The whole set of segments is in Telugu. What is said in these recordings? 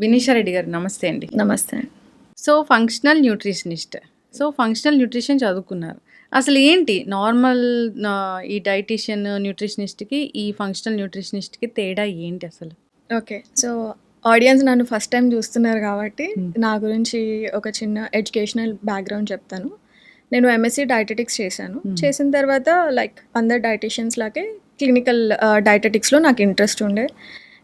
వినీషా రెడ్డి గారు నమస్తే అండి. నమస్తే. So functional nutritionist. So functional nutrition చదువుకున్నారు. అసలు ఏంటి నార్మల్ ఈ డైటీషియన్, న్యూట్రిషనిస్ట్‌కి, ఈ ఫంక్షనల్ న్యూట్రిషనిస్ట్‌కి తేడా ఏంటి అసలు? ఓకే. సో ఆడియన్స్ నన్ను ఫస్ట్ టైం చూస్తున్నారు కాబట్టి నా గురించి ఒక చిన్న ఎడ్యుకేషనల్ బ్యాక్‌గ్రౌండ్ చెప్తాను. నేను ఎంఎస్సీ డైటెటిక్స్ చేశాను. చేసిన తర్వాత లైక్ అందరు డైటీషియన్స్ లాగే క్లినికల్ డైటెటిక్స్‌లో నాకు ఇంట్రెస్ట్ ఉండే.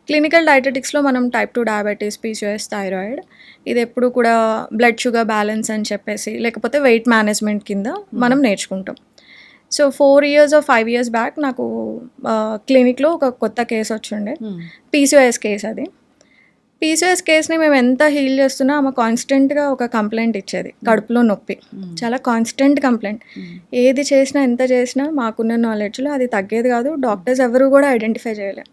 క్లినికల్ డైటెటిక్స్లో మనం టైప్ 2 డయాబెటీస్, పీసీఓఎస్, థైరాయిడ్ ఇది ఎప్పుడు కూడా బ్లడ్ షుగర్ బ్యాలెన్స్ అని చెప్పేసి లేకపోతే వెయిట్ మేనేజ్మెంట్ కింద మనం నేర్చుకుంటాం. So 4 years or 5 years back నాకు క్లినిక్లో ఒక కొత్త కేసు వచ్చిండే. పీసీఓఎస్ కేసు అది. పీసీఓఎస్ కేసుని మేము ఎంత హీల్ చేస్తున్నా ఆమె కాన్స్టెంట్గా ఒక కంప్లైంట్ ఇచ్చేది, కడుపులో నొప్పి. చాలా కాన్స్టెంట్ కంప్లైంట్. ఏది చేసినా ఎంత చేసినా మాకున్న నాలెడ్జ్లో అది తగ్గేది కాదు. డాక్టర్స్ ఎవరు కూడా ఐడెంటిఫై చేయలేం.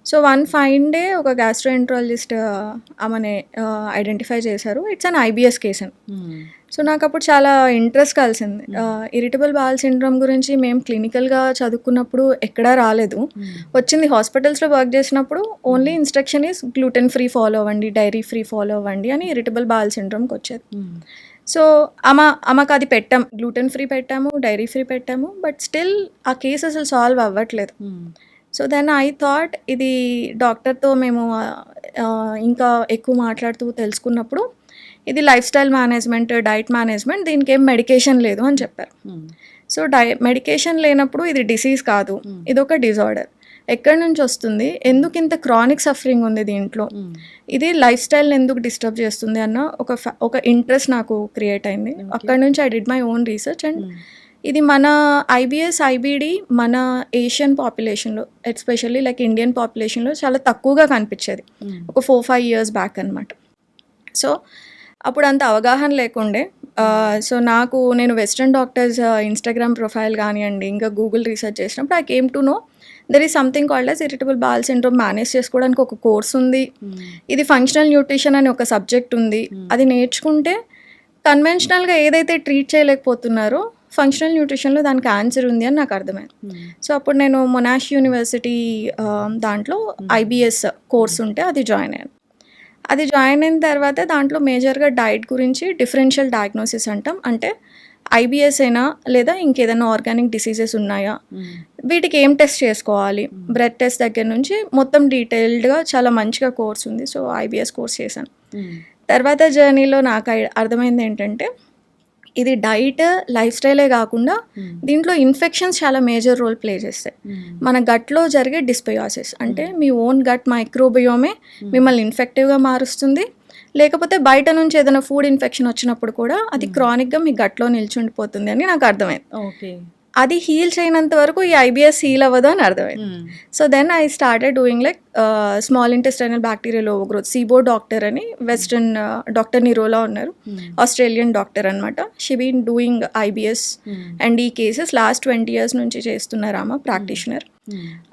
సో వన్ ఫైన్ డే ఒక గ్యాస్ట్రోఎంట్రాలజిస్ట్ ఆమెని ఐడెంటిఫై చేశారు. ఇట్స్ అన్ ఐబిఎస్ కేస్ అని. సో నాకు అప్పుడు చాలా ఇంట్రెస్ట్ కలిసింది. ఇరిటబుల్ బౌల్ సిండ్రోమ్ గురించి మేము క్లినికల్గా చదువుకున్నప్పుడు ఎక్కడా రాలేదు. వచ్చింది హాస్పిటల్స్లో వర్క్ చేసినప్పుడు only instruction is gluten free follow అవ్వండి, డైరీ ఫ్రీ ఫాలో అవ్వండి అని ఇరిటబుల్ బౌల్ సిండ్రోమ్కి వచ్చేది. సో ఆమెకు అది పెట్టాం, గ్లూటెన్ ఫ్రీ పెట్టాము, డైరీ ఫ్రీ పెట్టాము. బట్ స్టిల్ ఆ కేసు అసలు సాల్వ్ అవ్వట్లేదు. సో దెన్ ఐ థాట్ ఇది డాక్టర్తో మేము ఇంకా ఎక్కువ మాట్లాడుతూ తెలుసుకున్నప్పుడు ఇది life style management, diet management, దీనికి ఏం మెడికేషన్ లేదు అని చెప్పారు. సో మెడికేషన్ లేనప్పుడు ఇది డిసీజ్ కాదు, ఇది ఒక డిజార్డర్. ఎక్కడి నుంచి వస్తుంది, ఎందుకు ఇంత క్రానిక్ సఫరింగ్ ఉంది దీంట్లో, ఇది లైఫ్ స్టైల్ని ఎందుకు డిస్టర్బ్ చేస్తుంది అన్న ఒక ఇంట్రెస్ట్ నాకు క్రియేట్ అయింది. అక్కడ నుంచి I did my own research. And ఇది మన ఐబిఎస్, ఐబిడి మన ఏషియన్ పాపులేషన్లో ఎస్పెషల్లీ లైక్ ఇండియన్ పాపులేషన్లో చాలా తక్కువగా కనిపించేది ఒక 4-5 ఇయర్స్ బ్యాక్ అనమాట. సో అప్పుడు అంత అవగాహన లేకుండే. సో నేను వెస్ట్రన్ డాక్టర్స్ ఇన్స్టాగ్రామ్ ప్రొఫైల్ కానివ్వండి, ఇంకా గూగుల్ రీసెర్చ్ చేసినప్పుడు I came to know there is something called as irritable bowel syndrome. Manage చేసుకోవడానికి ఒక కోర్స్ ఉంది. ఇది ఫంక్షనల్ న్యూట్రిషన్ అని ఒక సబ్జెక్ట్ ఉంది. అది నేర్చుకుంటే కన్వెన్షనల్గా ఏదైతే ట్రీట్ చేయలేకపోతున్నారో ఫంక్షనల్ న్యూట్రిషన్లో దానికి ఆన్సర్ ఉంది అని నాకు అర్థమైంది. సో అప్పుడు నేను మొనాష్ యూనివర్సిటీ దాంట్లో ఐబిఎస్ కోర్స్ ఉంటే అది జాయిన్ అయ్యాను. అది జాయిన్ అయిన తర్వాత దాంట్లో మేజర్గా డైట్ గురించి డిఫరెన్షియల్ డయాగ్నోసిస్ అంటాం. అంటే ఐబిఎస్ అయినా లేదా ఇంకేదైనా ఆర్గానిక్ డిసీజెస్ ఉన్నాయా, వీటికి ఏం టెస్ట్ చేసుకోవాలి, బ్లడ్ టెస్ట్ దగ్గర నుంచి మొత్తం డీటెయిల్డ్గా చాలా మంచిగా కోర్స్ ఉంది. సో ఐబిఎస్ కోర్స్ చేశాను. తర్వాత జర్నీలో నాకు అర్థమైంది ఏంటంటే ఇది డైట్, లైఫ్ స్టైలే కాకుండా దీంట్లో ఇన్ఫెక్షన్స్ చాలా మేజర్ రోల్ ప్లే చేస్తాయి. మన గట్లో జరిగే డిస్బయోసిస్ అంటే మీ ఓన్ గట్ మైక్రోబయోమే మిమ్మల్ని ఇన్ఫెక్టివ్గా మారుస్తుంది. లేకపోతే బయట నుంచి ఏదైనా ఫుడ్ ఇన్ఫెక్షన్ వచ్చినప్పుడు కూడా అది క్రానిక్గా మీ గట్లో నిల్చుండిపోతుంది అని నాకు అర్థమైంది. ఓకే, అది హీల్ చేయనంత వరకు ఈ ఐబిఎస్ హీల్ అవ్వదు అని అర్థమైంది. So then I started doing like small intestinal bacterial overgrowth, SIBO doctor అని వెస్ట్రన్ డాక్టర్ నిరోలా ఉన్నారు, ఆస్ట్రేలియన్ డాక్టర్ అనమాట. She been doing IBS and ఈ కేసెస్ లాస్ట్ 20 years నుంచి చేస్తున్నారు ఆమె ప్రాక్టీషనర్.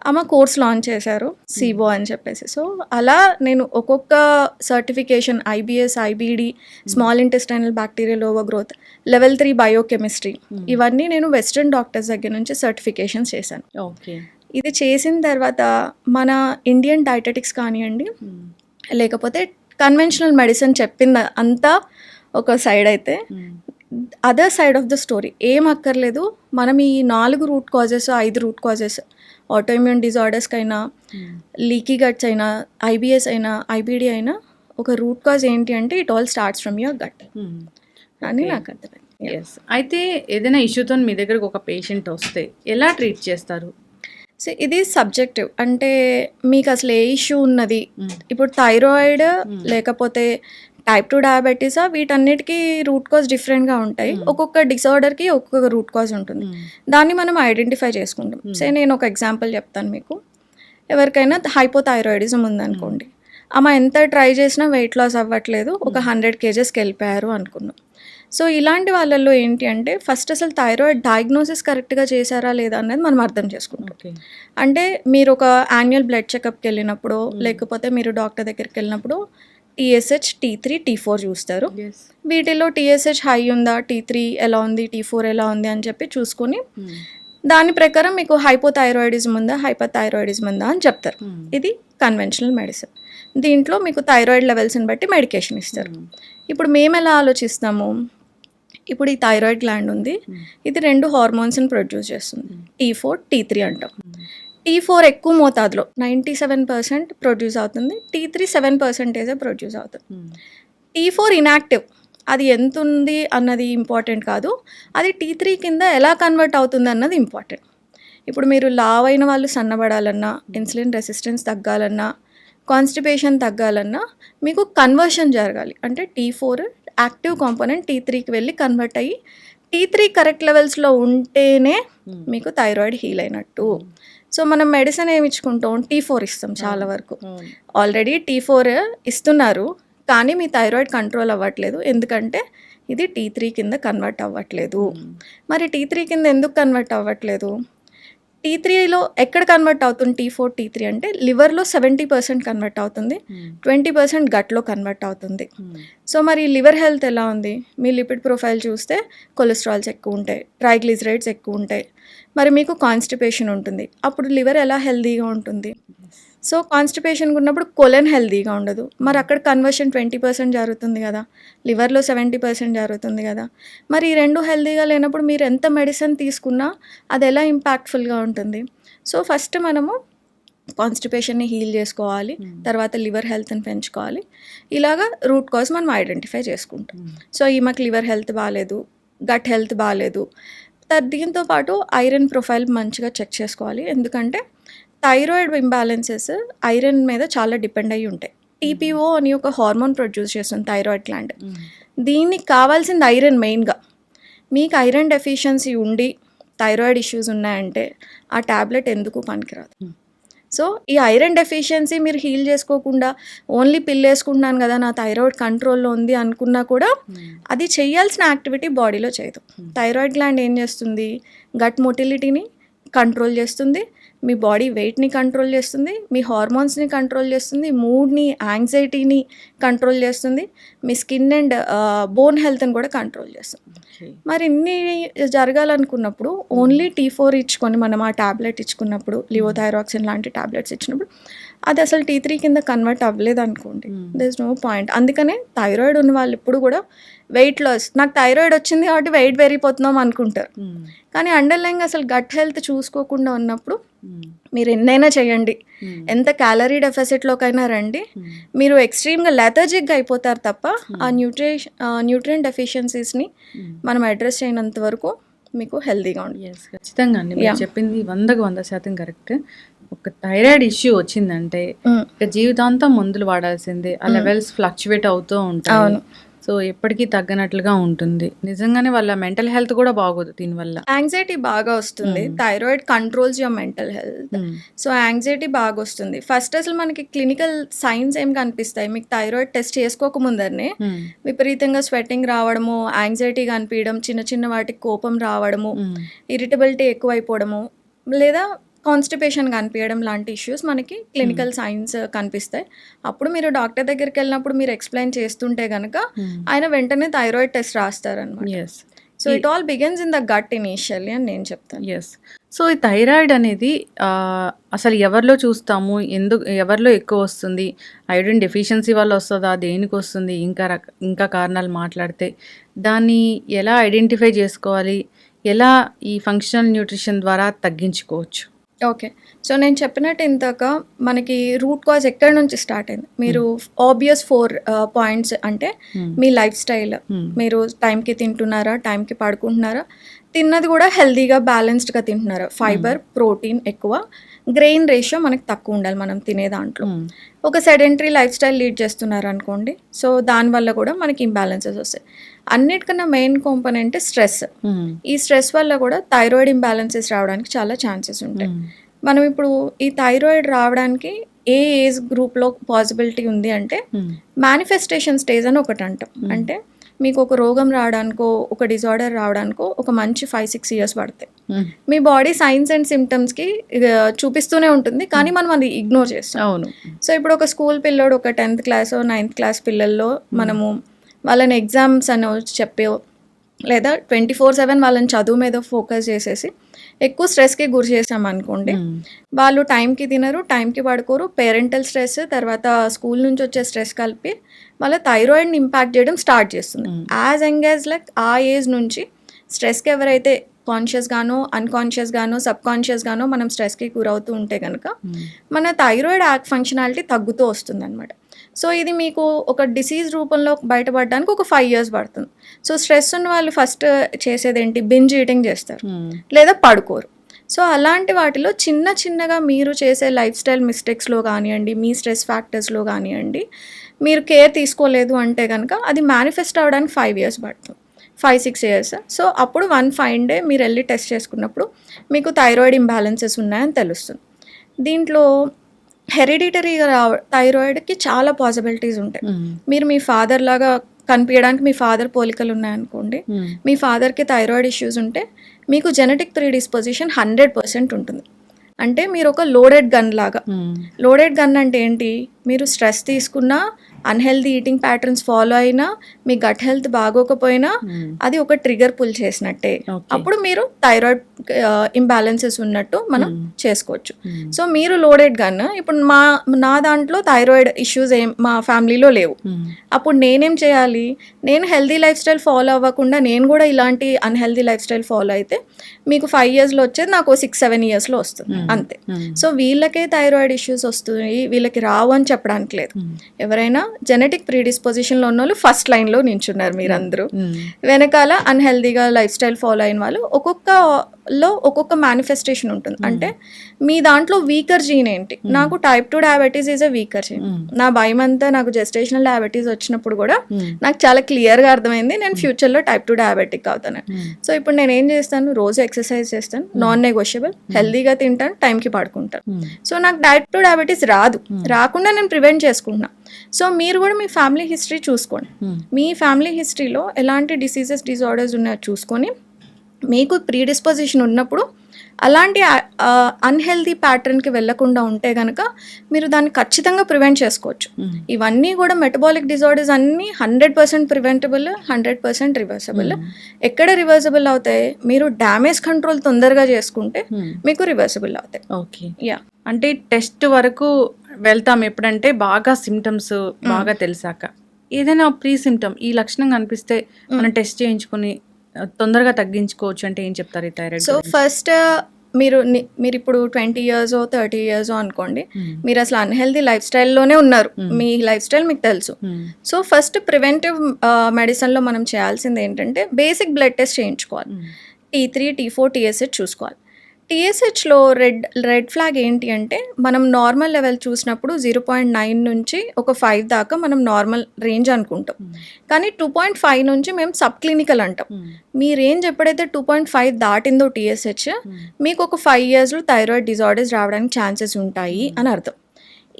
ఆమె కోర్స్ లాంచ్ చేశారు సిబో అని చెప్పేసి. సో అలా నేను ఒక్కొక్క certification IBS, IBD, small intestinal bacterial overgrowth, level 3 biochemistry, ఇవన్నీ నేను వెస్ట్రన్ డాక్టర్స్ దగ్గర నుంచి సర్టిఫికేషన్స్ చేశాను. ఓకే, ఇది చేసిన తర్వాత మన ఇండియన్ డైటెటిక్స్ కానివ్వండి లేకపోతే కన్వెన్షనల్ మెడిసిన్ చెప్పింది అంతా ఒక సైడ్ అయితే, other side of the story ఏం అక్కర్లేదు. మనం ఈ 4 root causes, 5 root causes, autoimmune డిజార్డర్స్కి అయినా, లీకీ గట్స్ అయినా, ఐబిఎస్ అయినా, ఐబిడి అయినా, ఒక రూట్ కాజ్ ఏంటి అంటే it all starts from your gut అని నాకు అర్థమైంది. అయితే ఏదైనా ఇష్యూతో మీ దగ్గరకు ఒక పేషెంట్ వస్తే ఎలా ట్రీట్ చేస్తారు? సో ఇది సబ్జెక్టివ్. అంటే మీకు అసలు ఏ ఇష్యూ ఉన్నది, ఇప్పుడు థైరాయిడ్ లేకపోతే టైప్ 2 డయాబెటీసా, వీటన్నిటికీ రూట్ కాజ్ డిఫరెంట్గా ఉంటాయి. ఒక్కొక్క డిసార్డర్కి ఒక్కొక్క రూట్ కాజ్ ఉంటుంది. దాన్ని మనం ఐడెంటిఫై చేసుకుంటాం. సే నేను ఒక ఎగ్జాంపుల్ చెప్తాను మీకు. ఎవరికైనా హైపోథైరాయిడిజం ఉందనుకోండి, ఆమె ఎంత ట్రై చేసినా వెయిట్ లాస్ అవ్వట్లేదు, ఒక 100 kgsకి వెళ్ళిపోయారు అనుకున్నాం. సో ఇలాంటి వాళ్ళల్లో ఏంటి అంటే ఫస్ట్ అసలు థైరాయిడ్ డయాగ్నోసిస్ కరెక్ట్గా చేశారా లేదా అనేది మనం అర్థం చేసుకుంటాం. అంటే మీరు ఒక యాన్యువల్ బ్లడ్ చెకప్కి వెళ్ళినప్పుడు లేకపోతే మీరు డాక్టర్ దగ్గరికి వెళ్ళినప్పుడు TSH, T3, T4 చూస్తారు. వీటిలో TSH హై ఉందా, T3 ఎలా ఉంది, T4 ఎలా ఉంది అని చెప్పి చూసుకొని దాని ప్రకారం మీకు హైపోథైరాయిడిజం ఉందా, హైపర్ థైరాయిడిజం ఉందా అని చెప్తారు. ఇది కన్వెన్షనల్ మెడిసిన్. దీంట్లో మీకు థైరాయిడ్ లెవెల్స్ని బట్టి మెడికేషన్ ఇస్తారు. ఇప్పుడు మేము ఎలా ఆలోచిస్తాము, ఇప్పుడు ఈ థైరాయిడ్ గ్లాండ్ ఉంది, ఇది 2 హార్మోన్స్ని ప్రొడ్యూస్ చేస్తుంది, T4 T3 అంటాం. T4 ఎక్కువ మోతాదులో 97% ప్రొడ్యూస్ అవుతుంది, T3 7% ప్రొడ్యూస్ అవుతుంది. T4 ఇన్యాక్టివ్, అది ఎంత ఉంది అన్నది ఇంపార్టెంట్ కాదు, అది T3 కింద ఎలా కన్వర్ట్ అవుతుంది అన్నది ఇంపార్టెంట్. ఇప్పుడు మీరు లావ్ అయిన వాళ్ళు సన్నబడాలన్నా, ఇన్సులిన్ రెసిస్టెన్స్ తగ్గాలన్నా, కాన్స్టిపేషన్ తగ్గాలన్నా మీకు కన్వర్షన్ జరగాలి. అంటే T4 యాక్టివ్ కాంపోనెంట్ T3కి వెళ్ళి కన్వర్ట్ అయ్యి T3 కరెక్ట్ లెవెల్స్లో ఉంటేనే మీకు థైరాయిడ్ హీల్ అయినట్టు. సో మనం మెడిసిన్ ఏమి ఇచ్చుకుంటాం, T4 ఇస్తాం చాలా వరకు. ఆల్రెడీ T4 ఇస్తున్నారు, కానీ మీ థైరాయిడ్ కంట్రోల్ అవ్వట్లేదు, ఎందుకంటే ఇది T3 కింద కన్వర్ట్ అవ్వట్లేదు. మరి T3 కింద ఎందుకు కన్వర్ట్ అవ్వట్లేదు? T3లో ఎక్కడ కన్వర్ట్ అవుతుంది T4 T3 అంటే లివర్లో 70% కన్వర్ట్ అవుతుంది, 20% గట్లో కన్వర్ట్ అవుతుంది. సో మరి లివర్ హెల్త్ ఎలా ఉంది? మీ లిపిడ్ ప్రొఫైల్ చూస్తే కొలెస్ట్రాల్స్ ఎక్కువ ఉంటాయి, ట్రైగ్లిజరైడ్స్ ఎక్కువ ఉంటాయి, మరి మీకు కాన్స్టిపేషన్ ఉంటుంది. అప్పుడు లివర్ ఎలా హెల్తీగా ఉంటుంది? సో కాన్స్టిపేషన్ ఉన్నప్పుడు కొలెన్ హెల్తీగా ఉండదు, మరి అక్కడ కన్వర్షన్ 20% జరుగుతుంది కదా, లివర్లో 70% జరుగుతుంది కదా. మరి ఈ 2 హెల్తీగా లేనప్పుడు మీరు ఎంత మెడిసిన్ తీసుకున్నా అది ఎలా ఇంపాక్ట్ఫుల్గా ఉంటుంది? సో ఫస్ట్ మనము కాన్స్టిపేషన్ని హీల్ చేసుకోవాలి, తర్వాత లివర్ హెల్త్ని పెంచుకోవాలి. ఇలాగా రూట్ కాజ్ మనం ఐడెంటిఫై చేసుకుంటాం. సో ఈమెకు లివర్ హెల్త్ బాగాలేదు, గట్ హెల్త్ బాగాలేదు. దీంతో పాటు ఐరన్ ప్రొఫైల్ మంచిగా చెక్ చేసుకోవాలి, ఎందుకంటే థైరాయిడ్ ఇంబ్యాలెన్సెస్ ఐరన్ మీద చాలా డిపెండ్ అయ్యి ఉంటాయి. TPO అని ఒక హార్మోన్ ప్రొడ్యూస్ చేస్తుంది థైరాయిడ్ గ్లాండ్. దీనికి కావాల్సింది ఐరన్ మెయిన్గా. మీకు ఐరన్ డెఫిషియన్సీ ఉండి థైరాయిడ్ ఇష్యూస్ ఉన్నాయంటే ఆ ట్యాబ్లెట్ ఎందుకు పనికిరాదు. సో ఈ ఐరన్ డెఫిషియన్సీ మీరు హీల్ చేసుకోకుండా ఓన్లీ పిల్ వేసుకుంటున్నాను కదా నా థైరాయిడ్ కంట్రోల్లో ఉంది అనుకున్నా కూడా అది చేయాల్సిన యాక్టివిటీ బాడీలో చేయదు. థైరాయిడ్ గ్లాండ్ ఏం చేస్తుంది, గట్ మొటిలిటీని కంట్రోల్ చేస్తుంది, మీ బాడీ వెయిట్ని కంట్రోల్ చేస్తుంది, మీ హార్మోన్స్ని కంట్రోల్ చేస్తుంది, మూడ్ని, యాంగ్జైటీని కంట్రోల్ చేస్తుంది, మీ స్కిన్ అండ్ బోన్ హెల్త్ని కూడా కంట్రోల్ చేస్తుంది. మరి ఇన్ని జరగాలనుకున్నప్పుడు ఓన్లీ T4 ఇచ్చుకొని మనం ఆ ట్యాబ్లెట్ ఇచ్చుకున్నప్పుడు, లివోథైరాక్సిన్ లాంటి ట్యాబ్లెట్స్ ఇచ్చినప్పుడు అది అసలు T3 కింద కన్వర్ట్ అవ్వలేదు అనుకోండి, దర్ ఇస్ నో పాయింట్. అందుకనే థైరాయిడ్ ఉన్న వాళ్ళు ఇప్పుడు కూడా వెయిట్ లాస్, నాకు థైరాయిడ్ వచ్చింది కాబట్టి వెయిట్ పెరిగిపోతున్నాం అనుకుంటారు, కానీ అండర్లైన్ అసలు గట్ హెల్త్ చూసుకోకుండా ఉన్నప్పుడు మీరు ఎన్నైనా చేయండి, ఎంత క్యాలరీ డెఫిసిట్లోకైనా రండి, మీరు ఎక్స్ట్రీమ్గా లెథర్జిక్గా అయిపోతారు తప్ప ఆ న్యూట్రియంట్ డెఫిషియన్సీస్ని మనం అడ్రస్ చేయనంత వరకు మీకు హెల్తీగా ఉంటుంది. ఖచ్చితంగా అండి, మీరు చెప్పింది 100% కరెక్ట్. ఒక థైరాయిడ్ ఇష్యూ వచ్చిందంటే ఇక జీవితాంతం మందులు వాడాల్సిందే, ఆ లెవెల్స్ ఫ్లక్చువేట్ అవుతూ ఉంటాయి, సో ఎప్పటికీ తగ్గనట్లుగా ఉంటుంది. నిజంగానే వాళ్ళ మెంటల్ హెల్త్ కూడా బాగోదు దీనివల్ల. యాంగ్జైటీ బాగా వస్తుంది, thyroid controls your mental health. So anxiety బాగా వస్తుంది. ఫస్ట్ అసలు మనకి క్లినికల్ సైన్స్ ఏం కనిపిస్తాయి, మీకు థైరాయిడ్ టెస్ట్ చేసుకోకముందరనే విపరీతంగా స్వెట్టింగ్ రావడము, యాంగ్జైటీ కనిపించడం, చిన్న చిన్న వాటికి కోపం రావడము, ఇరిటబిలిటీ ఎక్కువైపోవడము, లేదా కాన్స్టిపేషన్ కనిపించడం లాంటి ఇష్యూస్ మనకి క్లినికల్ సైన్స్ కనిపిస్తాయి. అప్పుడు మీరు డాక్టర్ దగ్గరికి వెళ్ళినప్పుడు మీరు ఎక్స్ప్లెయిన్ చేస్తుంటే కనుక ఆయన వెంటనే థైరాయిడ్ టెస్ట్ రాస్తారనమాట. So it all begins in the gut initially అని నేను చెప్తాను. సో ఈ థైరాయిడ్ అనేది అసలు ఎవరిలో చూస్తాము, ఎవరిలో ఎక్కువ వస్తుంది, ఐరన్ డెఫిషియన్సీ వల్ల వస్తుందా, దేనికి వస్తుంది, ఇంకా కారణాలు మాట్లాడితే దాన్ని ఎలా ఐడెంటిఫై చేసుకోవాలి, ఎలా ఈ ఫంక్షనల్ న్యూట్రిషన్ ద్వారా తగ్గించుకోవచ్చు? ఓకే, సో నేను చెప్పినట్టు ఇంతక మనకి రూట్ కాజ్ ఎక్కడి నుంచి స్టార్ట్ అయింది. మీరు ఆబ్వియస్ 4 పాయింట్స్ అంటే మీ లైఫ్ స్టైల్, మీరు టైంకి తింటున్నారా, టైంకి పడుకుంటున్నారా, తిన్నది కూడా హెల్తీగా బ్యాలెన్స్డ్గా తింటున్నారా, ఫైబర్, ప్రోటీన్ ఎక్కువ, గ్రెయిన్ రేషియో మనకి తక్కువ ఉండాలి మనం తినే దాంట్లో. ఒక సెడెంటరీ లైఫ్ స్టైల్ లీడ్ చేస్తున్నారు అనుకోండి, సో దానివల్ల కూడా మనకి ఇంబ్యాలెన్సెస్ వస్తాయి. అన్నిటికన్నా మెయిన్ కాంపోనెంట్ స్ట్రెస్. ఈ స్ట్రెస్ వల్ల కూడా థైరాయిడ్ ఇంబ్యాలెన్సెస్ రావడానికి చాలా ఛాన్సెస్ ఉంటాయి. మనం ఇప్పుడు ఈ థైరాయిడ్ రావడానికి ఏ ఏజ్ గ్రూప్లో పాసిబిలిటీ ఉంది అంటే మేనిఫెస్టేషన్ స్టేజ్ అని ఒకటి అంటాం. అంటే మీకు ఒక రోగం రావడానికో, ఒక డిజార్డర్ రావడానికో ఒక మంచి 5-6 ఇయర్స్ పడతాయి. మీ బాడీ సైన్స్ అండ్ సిమ్టమ్స్కి చూపిస్తూనే ఉంటుంది, కానీ మనం అది ఇగ్నోర్ చేస్తాం. అవును. సో ఇప్పుడు ఒక స్కూల్ పిల్లోడు, ఒక 10th క్లాస్ 9th క్లాస్ పిల్లల్లో మనము వాళ్ళని ఎగ్జామ్స్ అని చెప్పి లేదా 24/7 వాళ్ళని చదువు మీద ఫోకస్ చేసేసి ఎక్కువ స్ట్రెస్కి గురి చేసామనుకోండి, వాళ్ళు టైంకి తినరు, టైంకి పడుకోరు, పేరెంటల్ స్ట్రెస్, తర్వాత స్కూల్ నుంచి వచ్చే స్ట్రెస్ కలిపి వాళ్ళ థైరాయిడ్ని ఇంపాక్ట్ చేయడం స్టార్ట్ చేస్తుంది. యాజ్ యంగ్ యాజ్ లైక్ ఆ ఏజ్ నుంచి స్ట్రెస్కి ఎవరైతే కాన్షియస్గానో అన్కాన్షియస్గానో సబ్కాన్షియస్గానో మనం స్ట్రెస్కి గురవుతూ ఉంటే కనుక మన థైరాయిడ్ ఫంక్షనాలిటీ తగ్గుతూ వస్తుంది అనమాట. సో ఇది మీకు ఒక డిసీజ్ రూపంలో బయటపడడానికి ఒక 5 years పడుతుంది. సో స్ట్రెస్ ఉన్న వాళ్ళు ఫస్ట్ చేసేది ఏంటి, బింజ్ ఈటింగ్ చేస్తారు లేదా పడుకోరు. సో అలాంటి వాటిలో చిన్న చిన్నగా మీరు చేసే లైఫ్ స్టైల్ మిస్టేక్స్లో కానివ్వండి, మీ స్ట్రెస్ ఫ్యాక్టర్స్లో కానివ్వండి, మీరు కేర్ తీసుకోలేదు అంటే కనుక అది మేనిఫెస్ట్ అవ్వడానికి 5 years పడుతుంది, 5-6 years. సో అప్పుడు వన్ ఫైన్ డే మీరు వెళ్ళి టెస్ట్ చేసుకున్నప్పుడు మీకు థైరాయిడ్ ఇంబ్యాలెన్సెస్ ఉన్నాయని తెలుస్తుంది. దీంట్లో హెరిడిటరీగా థైరాయిడ్కి చాలా పాసిబిలిటీస్ ఉంటాయి. మీరు మీ ఫాదర్ లాగా కనిపించడానికి మీ ఫాదర్ పోలికలు ఉన్నాయనుకోండి, మీ ఫాదర్కి థైరాయిడ్ ఇష్యూస్ ఉంటే మీకు జెనెటిక్ ప్రీడిస్పోజిషన్ 100% ఉంటుంది. అంటే మీరు ఒక లోడెడ్ గన్ లాగా. లోడెడ్ గన్ అంటే ఏంటి, మీరు స్ట్రెస్ తీసుకున్నా, అన్హెల్దీ ఈటింగ్ ప్యాటర్న్స్ ఫాలో అయినా, మీ గట్ హెల్త్ బాగోకపోయినా అది ఒక ట్రిగర్ పుల్ చేసినట్టే. అప్పుడు మీరు థైరాయిడ్ ఇంబ్యాలెన్సెస్ ఉన్నట్టు మనం చేసుకోవచ్చు. సో మీరు లోడెడ్ గన్. ఇప్పుడు నా దాంట్లో థైరాయిడ్ ఇష్యూస్ మా ఫ్యామిలీలో లేవు. అప్పుడు నేనేం చేయాలి, నేను హెల్దీ లైఫ్ స్టైల్ ఫాలో అవ్వకుండా నేను కూడా ఇలాంటి అన్హెల్దీ లైఫ్ స్టైల్ ఫాలో అయితే మీకు 5 yearsలో వచ్చేది నాకు 6-7 yearsలో వస్తుంది అంతే. సో వీళ్ళకే థైరాయిడ్ ఇష్యూస్ వస్తున్నాయి, వీళ్ళకి రావు అని చెప్పడానికి లేదు. ఎవరైనా జెనెటిక్ ప్రీడిస్పోజిషన్లో ఉన్న వాళ్ళు ఫస్ట్ లైన్లో నించున్నారు మీరందరూ. వెనకాల అన్హెల్దీగా లైఫ్ స్టైల్ ఫాలో అయిన వాళ్ళు ఒక్కొక్క మేనిఫెస్టేషన్ ఉంటుంది. అంటే మీ దాంట్లో వీకర్ జీన్ ఏంటి, నాకు type 2 diabetes is a weaker gene. నా భయం అంతా నాకు జెస్టేషనల్ డయాబెటీస్ వచ్చినప్పుడు కూడా నాకు చాలా క్లియర్గా అర్థమైంది నేను ఫ్యూచర్లో టైప్ 2 డయాబెటిక్ అవుతాను. సో ఇప్పుడు నేను ఏం చేస్తాను, రోజు ఎక్సర్సైజ్ చేస్తాను, నాన్ నెగోషియబుల్, హెల్దీగా తింటాను, టైంకి పడుకుంటాను. సో నాకు టైప్ 2 డయాబెటీస్ రాకుండా నేను ప్రివెంట్ చేసుకుంటున్నా. సో మీరు కూడా మీ ఫ్యామిలీ హిస్టరీ చూసుకోండి. మీ ఫ్యామిలీ హిస్టరీలో ఎలాంటి డిజార్డర్స్ ఉన్నాయో చూసుకొని మీకు ప్రీడిస్పోజిషన్ ఉన్నప్పుడు అలాంటి అన్హెల్దీ ప్యాటర్న్కి వెళ్ళకుండా ఉంటే కనుక మీరు దాన్ని ఖచ్చితంగా ప్రివెంట్ చేసుకోవచ్చు. ఇవన్నీ కూడా మెటబాలిక్ డిజార్డర్స్ అన్నీ 100% ప్రివెంటబుల్, 100% రివర్సబుల్. ఎక్కడ రివర్సబుల్ అవుతాయి, మీరు డ్యామేజ్ కంట్రోల్ తొందరగా చేసుకుంటే మీకు రివర్సబుల్ అవుతాయి. Okay, yeah. అంటే టెస్ట్ వరకు వెళ్తాం ఎప్పుడంటే బాగా సిమ్టమ్స్ బాగా తెలిసాక. ఏదైనా ప్రీ సిమ్టమ్ ఈ లక్షణం కనిపిస్తే మనం టెస్ట్ చేయించుకుని తొందరగా తగ్గించుకోవచ్చు అంటే ఏం చెప్తారు ఈ థైరాయిడ్? సో ఫస్ట్ మీరు ఇప్పుడు 20 years 30 years అనుకోండి, మీరు అసలు అన్హెల్దీ లైఫ్ స్టైల్లోనే ఉన్నారు, మీ లైఫ్ స్టైల్ మీకు తెలుసు. సో ఫస్ట్ ప్రివెంటివ్ మెడిసిన్లో మనం చేయాల్సింది ఏంటంటే బేసిక్ బ్లడ్ టెస్ట్ చేయించుకోవాలి. T3, T4, TSH చూసుకోవాలి. TSHలో రెడ్ ఫ్లాగ్ ఏంటి అంటే మనం నార్మల్ లెవెల్ చూసినప్పుడు 0.9 నుంచి ఒక 5 దాకా మనం నార్మల్ రేంజ్ అనుకుంటాం. కానీ 2.5 నుంచి మేము సబ్ క్లినికల్ అంటాం. మీ రేంజ్ ఎప్పుడైతే 2.5 దాటిందో TSH, మీకు ఒక 5 yearsలో థైరాయిడ్ డిజార్డర్స్ రావడానికి ఛాన్సెస్ ఉంటాయి అని అర్థం.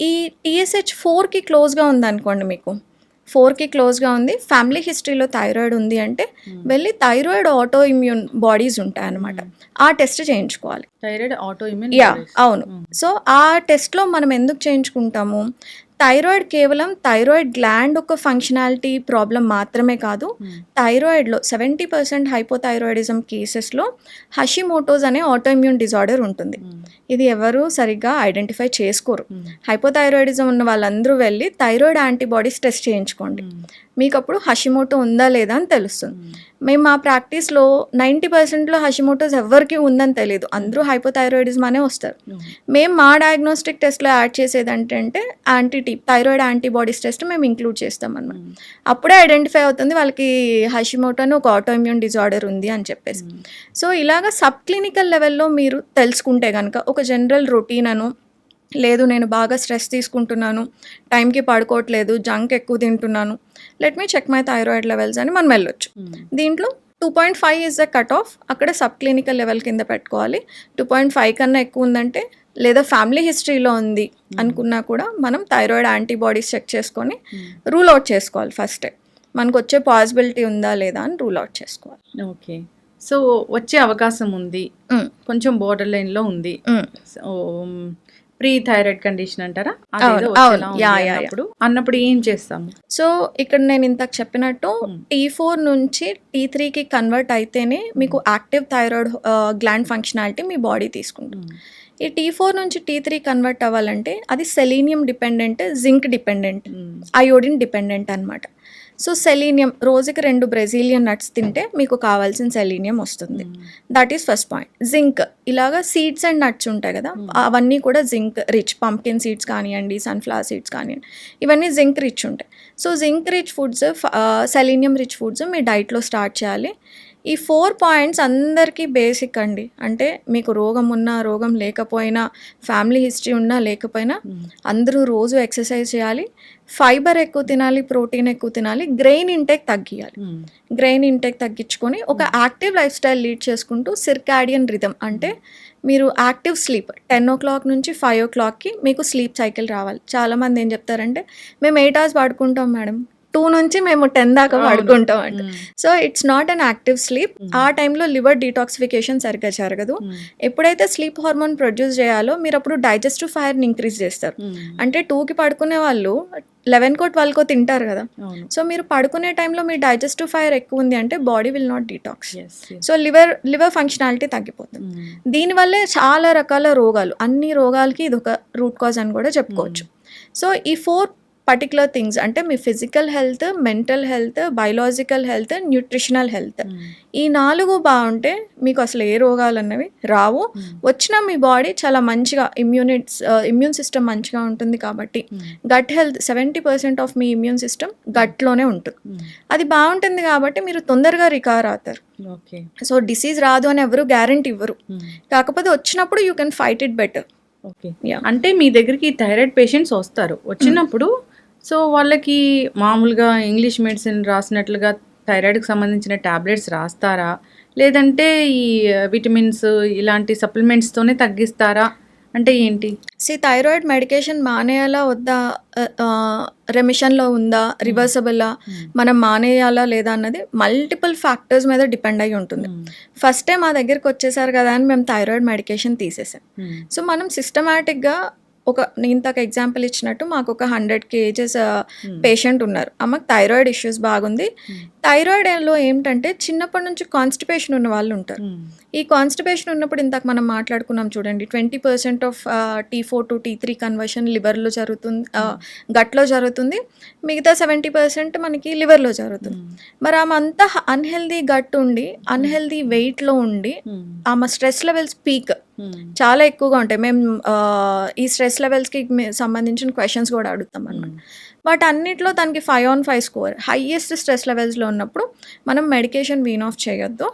ఈ TSH 4కి క్లోజ్గా ఉందనుకోండి, మీకు 4కి క్లోజ్గా ఉంది, ఫ్యామిలీ హిస్టరీలో థైరాయిడ్ ఉంది అంటే వెళ్ళి థైరాయిడ్ ఆటో ఇమ్యూన్ బాడీస్ ఉంటాయన్నమాట, ఆ టెస్ట్ చేయించుకోవాలి. థైరాయిడ్ ఆటో ఇమ్యూన్, యా అవును. సో ఆ టెస్ట్లో మనం ఎందుకు చేయించుకుంటాము, థైరాయిడ్ కేవలం థైరాయిడ్ గ్లాండ్ ఒక ఫంక్షనాలిటీ ప్రాబ్లం మాత్రమే కాదు, థైరాయిడ్లో 70% హైపోథైరాయిడిజం కేసెస్లో హషిమోటోస్ అనే ఆటోఇమ్యూన్ డిజార్డర్ ఉంటుంది. ఇది ఎవరు సరిగ్గా ఐడెంటిఫై చేసుకోరు. హైపోథైరాయిడిజం ఉన్న వాళ్ళందరూ వెళ్ళి థైరాయిడ్ యాంటీబాడీస్ టెస్ట్ చేయించుకోండి, మీకు అప్పుడు హషిమోటో ఉందా లేదా అని తెలుస్తుంది. మేము మా ప్రాక్టీస్లో 90%లో హషిమోటోస్ ఎవరికి ఉందని తెలియదు, అందరూ హైపోథైరాయిడిజం అనే వస్తారు. మేము మా డయాగ్నోస్టిక్ టెస్ట్లో యాడ్ చేసేది అంటే థైరాయిడ్ యాంటీబాడీస్ టెస్ట్ మేము ఇంక్లూడ్ చేస్తాం అన్నమాట. అప్పుడే ఐడెంటిఫై అవుతుంది వాళ్ళకి హషిమోటో అని ఒక ఆటోఇమ్యూన్ డిజార్డర్ ఉంది అని చెప్పేసి. సో ఇలాగా సబ్ క్లినికల్ లెవెల్లో మీరు తెలుసుకుంటే కనుక ఒక జనరల్ రొటీన్ అను, లేదు నేను బాగా స్ట్రెస్ తీసుకుంటున్నాను, టైంకి పడుకోవట్లేదు, జంక్ ఎక్కువ తింటున్నాను, let me check my thyroid levels అని మనం వెళ్ళొచ్చు. దీంట్లో 2.5 ఇస్ ద కట్ ఆఫ్, అక్కడ సబ్ క్లినికల్ లెవెల్ కింద పెట్టుకోవాలి. 2.5 కన్నా ఎక్కువ ఉందంటే లేదా ఫ్యామిలీ హిస్టరీలో ఉంది అనుకున్నా కూడా మనం థైరాయిడ్ యాంటీబాడీస్ చెక్ చేసుకొని రూల్ అవుట్ చేసుకోవాలి. ఫస్ట్ మనకు వచ్చే పాసిబిలిటీ ఉందా లేదా అని రూల్ అవుట్ చేసుకోవాలి. ఓకే, సో వచ్చే అవకాశం ఉంది, కొంచెం బోర్డర్ లైన్లో ఉంది, సో ప్రీ థైరాయిడ్ కండిషన్ అంటారా? అవును, అదేదో అవును. వచ్చేలా ఉంది యాహ్! యాహ్! యాహ్! అన్నప్పుడు ఏం చేస్తాము? సో, ఇక్కడ నేను ఇందాక చెప్పినట్టు T4 నుంచి T3కి కన్వర్ట్ అయితేనే మీకు యాక్టివ్ థైరాయిడ్ గ్లాండ్ ఫంక్షనాలిటీ మీ బాడీ తీసుకుంటుంది. ఈ T4 నుంచి T3 కన్వర్ట్ అవ్వాలంటే అది selenium dependent, zinc dependent, iodine dependent అనమాట. సో సెలీనియం రోజుకి 2 బ్రెజిలియన్ నట్స్ తింటే మీకు కావాల్సిన సెలీనియం వస్తుంది. That is first point. Zinc ఇలాగా సీడ్స్ అండ్ నట్స్ ఉంటాయి కదా, అవన్నీ కూడా జింక్ రిచ్. పంప్కిన్ సీడ్స్ కానివ్వండి, సన్ఫ్లవర్ సీడ్స్ కానివ్వండి, ఇవన్నీ జింక్ రిచ్ ఉంటాయి. So zinc rich foods, selenium rich foods మీ డైట్లో స్టార్ట్ చేయాలి. ఈ 4 పాయింట్స్ అందరికీ బేసిక్ అండి. అంటే మీకు రోగం ఉన్నా రోగం లేకపోయినా, ఫ్యామిలీ హిస్టరీ ఉన్నా లేకపోయినా అందరూ రోజు ఎక్సర్సైజ్ చేయాలి, ఫైబర్ ఎక్కువ తినాలి, ప్రోటీన్ ఎక్కువ తినాలి, గ్రెయిన్ ఇంటేక్ తగ్గియాలి. గ్రెయిన్ ఇంటేక్ తగ్గించుకొని ఒక యాక్టివ్ లైఫ్ స్టైల్ లీడ్ చేసుకుంటూ సిర్కాడియన్ రిథమ్, అంటే మీరు యాక్టివ్ స్లీప్ 10 o'clock నుంచి 5 o'clockకి మీకు స్లీప్ సైకిల్ రావాలి. చాలామంది ఏం చెప్తారంటే మేము 8 hours పడుకుంటాం మేడం, 2 నుంచి మేము 10 దాకా పడుకుంటాం అంట. So it's not an active sleep. ఆ టైంలో లివర్ డీటాక్సిఫికేషన్ సరిగ్గా జరగదు. ఎప్పుడైతే స్లీప్ హార్మోన్ ప్రొడ్యూస్ చేయాలో మీరు అప్పుడు డైజెస్టివ్ ఫైర్ని ఇంక్రీజ్ చేస్తారు. అంటే 2కి పడుకునే వాళ్ళు 11కో 12కో తింటారు కదా. సో మీరు పడుకునే టైంలో మీ డైజెస్టివ్ ఫైర్ ఎక్కువ ఉంది అంటే body will not detox. So liver functionality తగ్గిపోతుంది. దీనివల్లే చాలా రకాల రోగాలు, అన్ని రోగాలకి ఇది ఒక రూట్ కాజ్ అని కూడా చెప్పుకోవచ్చు. సో ఈ 4 పర్టికులర్ థింగ్స్ అంటే మీ physical health, mental health, biological health, nutritional health, ఈ 4 బాగుంటే మీకు అసలు ఏ రోగాలు అన్నవి రావు. వచ్చిన మీ బాడీ చాలా మంచిగా ఇమ్యూన్ సిస్టమ్ మంచిగా ఉంటుంది. కాబట్టి గట్ హెల్త్ 70% ఆఫ్ మీ ఇమ్యూన్ సిస్టమ్ గట్లోనే ఉంటుంది. అది బాగుంటుంది కాబట్టి మీరు తొందరగా రికవర్ అవుతారు. సో డిసీజ్ రాదు అని ఎవరు గ్యారంటీ ఇవ్వరు, కాకపోతే వచ్చినప్పుడు you can fight it better. Okay, అంటే మీ దగ్గరికి థైరాయిడ్ పేషెంట్స్ వస్తారు, వచ్చినప్పుడు సో వాళ్ళకి మామూలుగా ఇంగ్లీష్ మెడిసిన్ రాసినట్లుగా థైరాయిడ్కి సంబంధించిన ట్యాబ్లెట్స్ రాస్తారా, లేదంటే ఈ విటమిన్స్ ఇలాంటి సప్లిమెంట్స్తోనే తగ్గిస్తారా, అంటే ఏంటి? థైరాయిడ్ మెడికేషన్ మానేయాలా వద్దా, రెమిషన్లో ఉందా, రివర్సబుల్లా, మనం మానేయాలా లేదా అన్నది మల్టిపుల్ ఫ్యాక్టర్స్ మీద డిపెండ్ అయి ఉంటుంది. ఫస్ట్ టైం మా దగ్గరికి వచ్చేసారు కదా అని మేము థైరాయిడ్ మెడికేషన్ తీసేసాం. సో మనం సిస్టమాటిక్గా నేను ఇంతకు ఎగ్జాంపుల్ ఇచ్చినట్టు మాకు ఒక 100 kgs పేషెంట్ ఉన్నారు, ఆమెకు థైరాయిడ్ ఇష్యూస్ బాగుంది. థైరాయిడ్లో ఏంటంటే చిన్నప్పటి నుంచి కాన్స్టిపేషన్ ఉన్న వాళ్ళు ఉంటారు. ఈ కాన్స్టిపేషన్ ఉన్నప్పుడు ఇంతకు మనం మాట్లాడుకున్నాం చూడండి, 20% of T4 to T3 conversion లివర్లో జరుగుతుంది, గట్లో జరుగుతుంది, మిగతా 70% మనకి లివర్లో జరుగుతుంది. మరి ఆమె అంతా అన్హెల్దీ గట్ ఉండి, అన్హెల్దీ వెయిట్లో ఉండి, ఆమె స్ట్రెస్ లెవెల్స్ పీక్ చాలా ఎక్కువగా ఉంటాయి. మేము ఈ స్ట్రెస్ లెవెల్స్కి సంబంధించిన క్వశ్చన్స్ కూడా అడుగుతాం అన్నమాట. వాటి అన్నిట్లో తనకి 5 on 5 స్కోర్, హైయెస్ట్ స్ట్రెస్ లెవెల్స్లో ఉన్నప్పుడు మనం మెడికేషన్ వీన్ ఆఫ్ చేయొద్దు.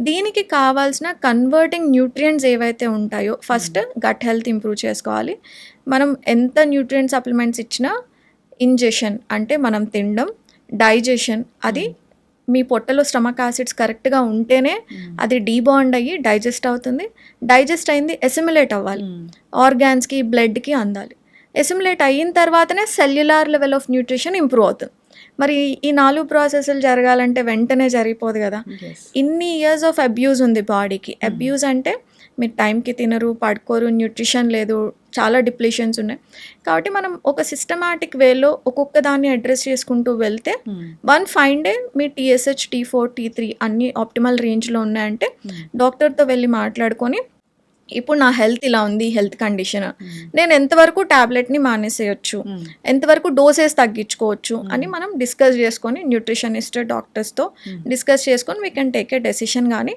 దీనికి కావాల్సిన కన్వర్టింగ్ న్యూట్రియంట్స్ ఏవైతే ఉంటాయో ఫస్ట్ గట్ హెల్త్ ఇంప్రూవ్ చేసుకోవాలి. మనం ఎంత న్యూట్రియంట్ సప్లిమెంట్స్ ఇచ్చినా ఇంజెషన్ అంటే మనం తినడం, డైజెషన్, అది మీ పొట్టలో స్టమక్ యాసిడ్స్ కరెక్ట్గా ఉంటేనే అది డీబాండ్ అయ్యి డైజెస్ట్ అవుతుంది. డైజెస్ట్ అయింది ఎసిమిలేట్ అవ్వాలి, ఆర్గాన్స్కి, బ్లడ్కి అందాలి. ఎసిమిలేట్ అయిన తర్వాతనే cellular level of nutrition improve అవుతుంది. మరి ఈ 4 ప్రాసెస్లు జరగాలంటే వెంటనే జరిగిపోదు కదా. ఇన్ని ఇయర్స్ ఆఫ్ అబ్యూజ్ ఉంది బాడీకి. అబ్యూజ్ అంటే మీరు టైంకి తినరు, పడుకోరు, న్యూట్రిషన్ లేదు, చాలా డిప్లీషన్స్ ఉన్నాయి. కాబట్టి మనం ఒక సిస్టమాటిక్ వేలో ఒక్కొక్క దాన్ని అడ్రస్ చేసుకుంటూ వెళ్తే వన్ ఫైన్ డే మీ TSH, T4, T3 అన్ని ఆప్టిమల్ రేంజ్లో ఉన్నాయంటే డాక్టర్తో వెళ్ళి మాట్లాడుకొని ఇప్పుడు నా హెల్త్ ఇలా ఉంది, హెల్త్ కండిషన్, నేను ఎంతవరకు ట్యాబ్లెట్ని మానేసేయచ్చు, ఎంతవరకు డోసెస్ తగ్గించుకోవచ్చు అని మనం డిస్కస్ చేసుకొని న్యూట్రిషనిస్ట్, డాక్టర్స్తో డిస్కస్ చేసుకొని we can take a decision. కానీ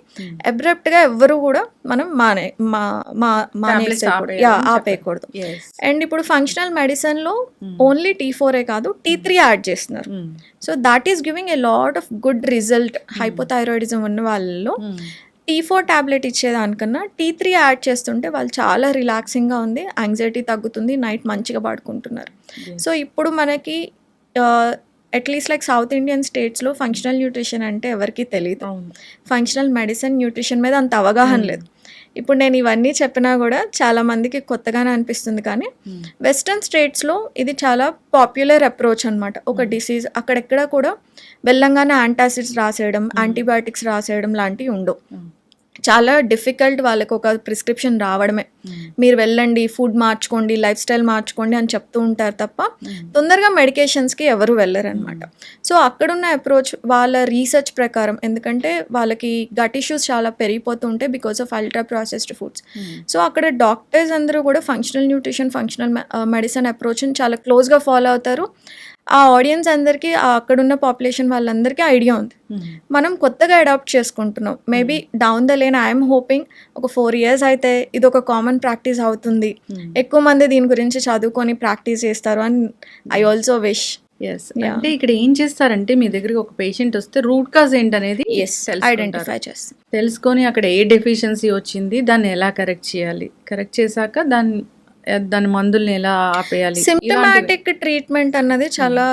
అబ్రప్ట్గా ఎవ్వరు కూడా మనం ఆపేయకూడదు. అండ్ ఇప్పుడు ఫంక్షనల్ మెడిసిన్లో ఓన్లీ T4 కాదు T3 యాడ్ చేస్తున్నారు. So that is giving a lot of good result. Hypothyroidism ఉన్న వాళ్ళలో T4 ట్యాబ్లెట్ ఇచ్చేదానికన్నా T3 యాడ్ చేస్తుంటే వాళ్ళు చాలా రిలాక్సింగ్గా ఉంది, యాంగ్జైటీ తగ్గుతుంది, నైట్ మంచిగా పడుకుంటున్నారు. సో ఇప్పుడు మనకి అట్లీస్ట్ లైక్ సౌత్ ఇండియన్ స్టేట్స్లో ఫంక్షనల్ న్యూట్రిషన్ అంటే ఎవరికి తెలియదు, ఫంక్షనల్ మెడిసిన్ న్యూట్రిషన్ మీద అంత అవగాహన లేదు. ఇప్పుడు నేను ఇవన్నీ చెప్పినా కూడా చాలామందికి కొత్తగానే అనిపిస్తుంది, కానీ వెస్టర్న్ స్టేట్స్లో ఇది చాలా పాపులర్ అప్రోచ్ అనమాట. ఒక డిసీజ్ అక్కడెక్కడ కూడా వెళ్ళంగానే యాంటాసిడ్స్ రాసేయడం, యాంటీబయాటిక్స్ రాసేయడం లాంటివి ఉండవు. చాలా డిఫికల్ట్ వాళ్ళకి ఒక ప్రిస్క్రిప్షన్ రావడమే. మీరు వెళ్ళండి, ఫుడ్ మార్చుకోండి, లైఫ్ స్టైల్ మార్చుకోండి అని చెప్తూ ఉంటారు తప్ప తొందరగా మెడికేషన్స్కి ఎవరు వెళ్ళరనమాట. సో అక్కడున్న అప్రోచ్ వాళ్ళ రీసెర్చ్ ప్రకారం, ఎందుకంటే వాళ్ళకి గట్ ఇష్యూస్ చాలా పెరిగిపోతూ ఉంటాయి because of ultra processed foods. So అక్కడ డాక్టర్స్ అందరూ కూడా ఫంక్షనల్ న్యూట్రిషన్, ఫంక్షనల్ మెడిసిన్ అప్రోచ్ని చాలా క్లోజ్గా ఫాలో అవుతారు. ఆ ఆడియన్స్ అందరికీ, అక్కడున్న పాపులేషన్ వాళ్ళందరికీ ఐడియా ఉంది. మనం కొత్తగా అడాప్ట్ చేసుకుంటున్నాం. Maybe down the lane I'm hoping ఒక 4 years అయితే ఇది ఒక కామన్ ప్రాక్టీస్ అవుతుంది, ఎక్కువ మంది దీని గురించి చదువుకొని ప్రాక్టీస్ చేస్తారు అని ఐ ఆల్సో విష్. ఎస్, అంటే ఇక్కడ ఏం చేస్తారంటే మీ దగ్గరికి ఒక పేషెంట్ వస్తే రూట్ కాజ్ ఏంటనేది ఐడెంటిఫై చేస్తాం, తెలుసుకొని అక్కడ ఏ డెఫిషియన్సీ వచ్చింది, దాన్ని ఎలా కరెక్ట్ చేయాలి, కరెక్ట్ చేశాక దాని మందుల్ని ఎలా ఆపేయాలి. సిమ్టమాటిక్ ట్రీట్మెంట్ అన్నది చాలా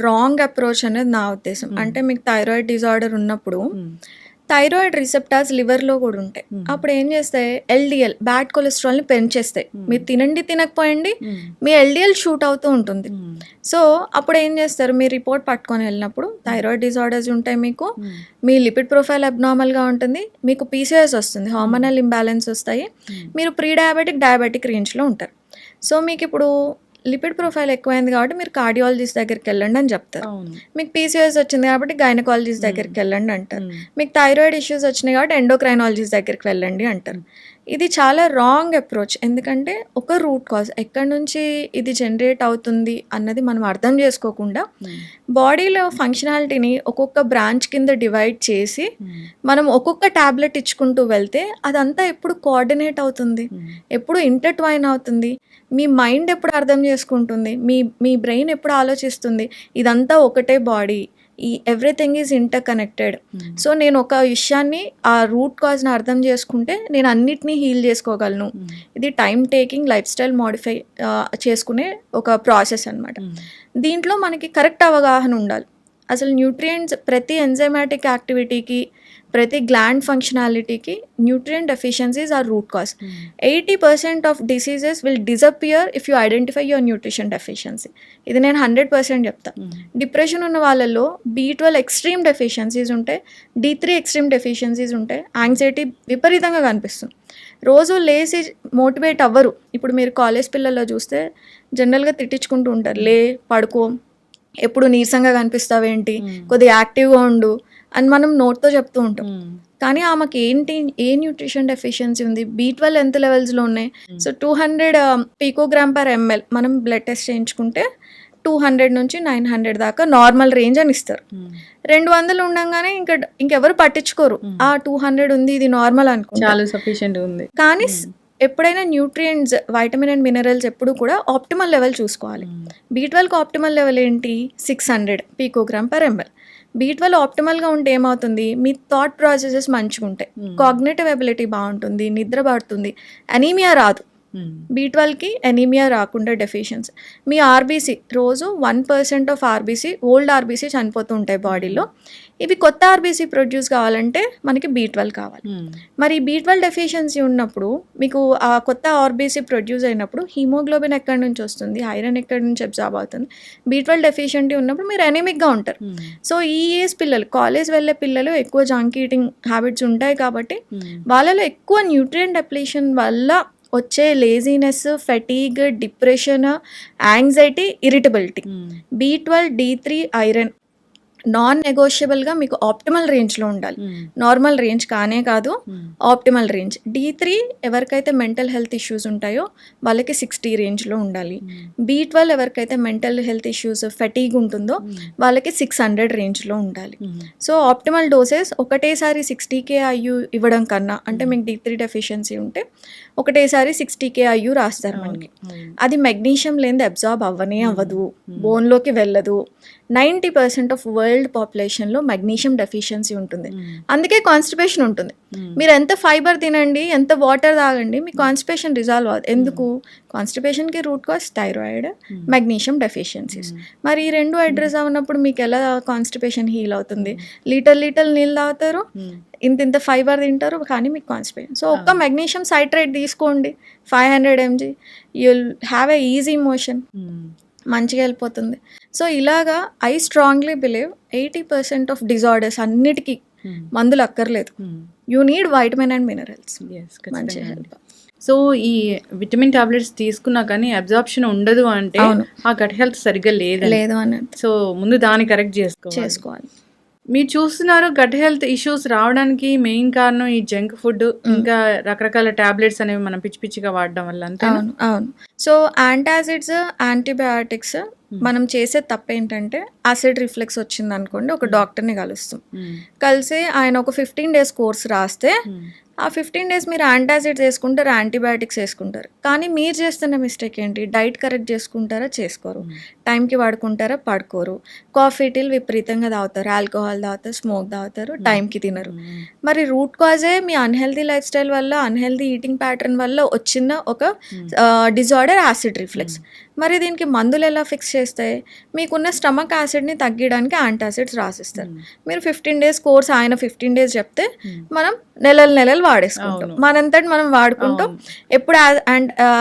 రాంగ్ అప్రోచ్ అనేది నా ఉద్దేశం. అంటే మీకు థైరాయిడ్ డిజార్డర్ ఉన్నప్పుడు థైరాయిడ్ రిసెప్టార్స్ లివర్లో కూడా ఉంటాయి. అప్పుడు ఏం చేస్తాయి, LDL బ్యాడ్ కొలెస్ట్రాల్ని పెంచేస్తాయి. మీరు తినకపోయండి మీ LDL షూట్ అవుతూ ఉంటుంది. సో అప్పుడు ఏం చేస్తారు, మీ రిపోర్ట్ పట్టుకొని వెళ్ళినప్పుడు థైరాయిడ్ డిజార్డర్స్ ఉంటాయి, మీకు మీ లిపిడ్ ప్రొఫైల్ అబ్నార్మల్గా ఉంటుంది, మీకు PCOS వస్తుంది, హార్మోనల్ ఇంబ్యాలెన్స్ వస్తాయి, మీరు ప్రీ డయాబెటిక్ రేంజ్లో ఉంటారు. సో మీకు ఇప్పుడు లిపిడ్ ప్రొఫైల్ ఎక్కువైంది కాబట్టి మీరు కార్డియాలజిస్ట్ దగ్గరికి వెళ్ళండి అని చెప్తారు. మీకు PCOS వచ్చింది కాబట్టి గైనకాలజిస్ట్ దగ్గరికి వెళ్ళండి అంటారు. మీకు థైరాయిడ్ ఇష్యూస్ వచ్చినాయి కాబట్టి ఎండోక్రైనాలజిస్ట్ దగ్గరికి వెళ్ళండి అంటారు. ఇది చాలా రాంగ్ అప్రోచ్. ఎందుకంటే ఒక రూట్ కాజ్ ఎక్కడి నుంచి ఇది జనరేట్ అవుతుంది అన్నది మనం అర్థం చేసుకోకుండా బాడీలో ఫంక్షనాలిటీని ఒక్కొక్క బ్రాంచ్ కింద డివైడ్ చేసి మనం ఒక్కొక్క ట్యాబ్లెట్ ఇచ్చుకుంటూ వెళ్తే అదంతా ఎప్పుడు కోఆర్డినేట్ అవుతుంది, ఎప్పుడు ఇంటర్ట్వైన్ అవుతుంది, మీ మైండ్ ఎప్పుడు అర్థం చేసుకుంటుంది, మీ బ్రెయిన్ ఎప్పుడు ఆలోచిస్తుంది, ఇదంతా ఒకటే బాడీ, ఈ everything is inter connected. So నేను ఒక విషయాన్ని, ఆ రూట్ కాజ్ని అర్థం చేసుకుంటే నేను అన్నిటినీ హీల్ చేసుకోగలను. ఇది time taking, life style modify చేసుకునే ఒక ప్రాసెస్ అనమాట. దీంట్లో మనకి కరెక్ట్ అవగాహన ఉండాలి. అసలు న్యూట్రియంట్స్ ప్రతి ఎంజైమాటిక్ యాక్టివిటీకి, ప్రతి గ్లాండ్ ఫంక్షనాలిటీకి nutrient deficiencies are root cause. 80% of diseases will disappear if you identify your nutrition deficiency. ఇది నేను 100% చెప్తా. డిప్రెషన్ ఉన్న వాళ్ళల్లో B12 ఎక్స్ట్రీమ్ డెఫిషియన్సీస్ ఉంటాయి, D3 ఎక్స్ట్రీమ్ డెఫిషియన్సీస్ ఉంటాయి, యాంగ్జైటీ విపరీతంగా కనిపిస్తుంది, రోజు లేసి మోటివేట్ అవ్వరు. ఇప్పుడు మీరు కాలేజ్ పిల్లల్లో చూస్తే జనరల్గా తిట్టించుకుంటూ ఉంటారు, లే పడుకో, ఎప్పుడు నీరసంగా కనిపిస్తావేంటి, కొద్దిగా యాక్టివ్గా ఉండు అని మనం నోట్తో చెప్తూ ఉంటాం. కానీ ఆమెకి ఏ న్యూట్రిషన్ డెఫిషియన్సీ ఉంది, B12 ఎంత లెవెల్స్లో ఉన్నాయి. సో 200 pg/ml మనం బ్లడ్ టెస్ట్ చేయించుకుంటే 200 నుంచి 900 దాకా నార్మల్ రేంజ్ అని ఇస్తారు. 200 ఉండగానే ఇంకెవరు పట్టించుకోరు, 200 ఉంది ఇది నార్మల్ అనుకో, చాలా సఫిషియెంట్ ఉంది. కానీ ఎప్పుడైనా న్యూట్రియంట్స్, వైటమిన్ అండ్ మినరల్స్ ఎప్పుడు కూడా ఆప్టిమల్ లెవెల్ చూసుకోవాలి. B12కి ఆప్టిమల్ లెవెల్ ఏంటి, 600 pg/ml. B12 ఆప్టిమల్గా ఉంటే ఏమవుతుంది, మీ థాట్ ప్రాసెసెస్ మంచిగా ఉంటాయి, కాగ్నిటివ్ ఎబిలిటీ బాగుంటుంది, నిద్ర పడుతుంది, అనీమియా రాదు. B12కి అనీమియా రాకుండా డెఫిషియన్సీ. మీ RBC రోజు 1% ఆఫ్ RBC, ఓల్డ్ RBC చనిపోతూ ఉంటాయి బాడీలో. ఇవి కొత్త RBC ప్రొడ్యూస్ కావాలంటే మనకి B12 కావాలి. మరి B12 డెఫిషియన్సీ ఉన్నప్పుడు మీకు ఆ కొత్త RBC ప్రొడ్యూస్ అయినప్పుడు హీమోగ్లోబిన్ ఎక్కడి నుంచి వస్తుంది, ఐరన్ ఎక్కడి నుంచి అబ్జార్బ్ అవుతుంది. B12 డెఫిషియన్సీ ఉన్నప్పుడు మీరు ఎనీమిక్గా ఉంటారు. సో ఈ ఏజ్ పిల్లలు, కాలేజ్ వెళ్ళే పిల్లలు ఎక్కువ జంక్ ఈటింగ్ హ్యాబిట్స్ ఉంటాయి కాబట్టి వాళ్ళలో ఎక్కువ న్యూట్రియంట్ డెప్లీషన్ వల్ల వచ్చే laziness, fatigue, depression, anxiety, irritability. B12, D3, iron non నెగోషియబుల్గా మీకు ఆప్టిమల్ రేంజ్లో ఉండాలి. నార్మల్ రేంజ్ కానే కాదు, ఆప్టిమల్ రేంజ్. D3 ఎవరికైతే మెంటల్ హెల్త్ ఇష్యూస్ ఉంటాయో వాళ్ళకి 60 రేంజ్లో ఉండాలి. B12 ఎవరికైతే మెంటల్ హెల్త్ ఇష్యూస్, ఫెటీగ్ ఉంటుందో వాళ్ళకి 600 రేంజ్లో ఉండాలి. సో ఆప్టిమల్ డోసెస్ ఒకటేసారి 60 kIU ఇవ్వడం కన్నా, అంటే మీకు D3 డెఫిషియన్సీ ఉంటే ఒకటేసారి 60 kIU రాస్తారు మనకి. అది మెగ్నీషియం లేనిది అబ్జార్బ్ అవ్వనే అవ్వదు, బోన్లోకి వెళ్ళదు. 90% ఆఫ్ వరల్డ్ పాపులేషన్లో మెగ్నీషియం డెఫిషియన్సీ ఉంటుంది, అందుకే కాన్స్టిపేషన్ ఉంటుంది. మీరు ఎంత ఫైబర్ తినండి, ఎంత వాటర్ తాగండి, మీ కాన్స్టిపేషన్ రిజాల్వ్ అవ్వదు. ఎందుకు, కాన్స్టిపేషన్కి root cause thyroid, magnesium deficiencies. మరి ఈ రెండు అడ్రస్ అవునప్పుడు మీకు ఎలా కాన్స్టిపేషన్ హీల్ అవుతుంది? లీటర్ నీళ్ళు తాగుతారు, ఇంత ఫైబర్ తింటారు, కానీ మీకు కాన్స్టిపేషన్. సో ఒక్క మెగ్నీషియం సైట్రేట్ తీసుకోండి, 500 mg, you'll have a easy motion, మంచిగా వెళ్ళిపోతుంది. సో ఇలాగా I strongly believe 80% of disorders అన్నిటికీ మందులు అక్కర్లేదు. You need vitamin and minerals. Yes. మంచి ఖచ్చితంగా అండి. హెల్ప్. సో, ఈ విటమిన్ టాబ్లెట్స్ తీసుకున్నా కానీ అబ్జార్ప్షన్ ఉండదు అంటే అవును. ఆ గట్ హెల్త్ సరిగ్గా లేదని. లేదు అన్నట్టు సో, ముందు దాన్ని కరెక్ట్ చేసుకోవాలి. చేసుకోవాలి. మీరు చూస్తున్నారు గట్ హెల్త్ ఇష్యూస్ రావడానికి మెయిన్ కారణం ఈ జంక్ ఫుడ్, ఇంకా రకరకాల టాబ్లెట్స్ అనేవి మనం పిచ్చి పిచ్చిగా వాడడం వల్ల అంతేనా? అవును. అవును. సో, యాంటాసిడ్స్, యాంటీబయాటిక్స్ మనం చేసే తప్పేంటంటే యాసిడ్ రిఫ్లెక్స్ వచ్చిందనుకోండి, ఒక డాక్టర్‌ని కలుస్తాం. హ్మ్. కలిసి ఆయన ఒక 15 డేస్ కోర్స్ రాస్తే హ్మ్. ఆ 15 డేస్ మీరు యాంటాసిడ్స్ వేసుకుంటారు, యాంటీబయాటిక్స్ వేసుకుంటారు. కానీ మీరు చేస్తున్న మిస్టేక్ ఏంటి? డైట్ కరెక్ట్ చేసుకుంటారా? చేసుకోరు. టైంకి పడుకుంటారా? పడుకోరు. కాఫీ, టీలు విపరీతంగా తాగుతారు, ఆల్కహాల్ తాగుతారు, స్మోక్ తాగుతారు, టైంకి తినరు. మరి రూట్ కాజే మీ అన్‌హెల్తీ లైఫ్ స్టైల్ వల్ల, అన్‌హెల్తీ ఈటింగ్ ప్యాటర్న్ వల్ల వచ్చిన ఒక డిజార్డర్ యాసిడ్ రిఫ్లెక్స్. మరి దీనికి మందులు ఎలా ఫిక్స్ చేస్తాయి? మీకున్న స్టమక్ యాసిడ్‌ని తగ్గించడానికి యాంటాసిడ్స్ రాసిస్తారు. మీరు 15 డేస్ కోర్స్ ఆయన 15 డేస్ చెప్తే మనం నెలలు వాడేసుకుంటాం. అవును. మనంతట మనం వాడుకుంటాం. అవును. ఎప్పుడు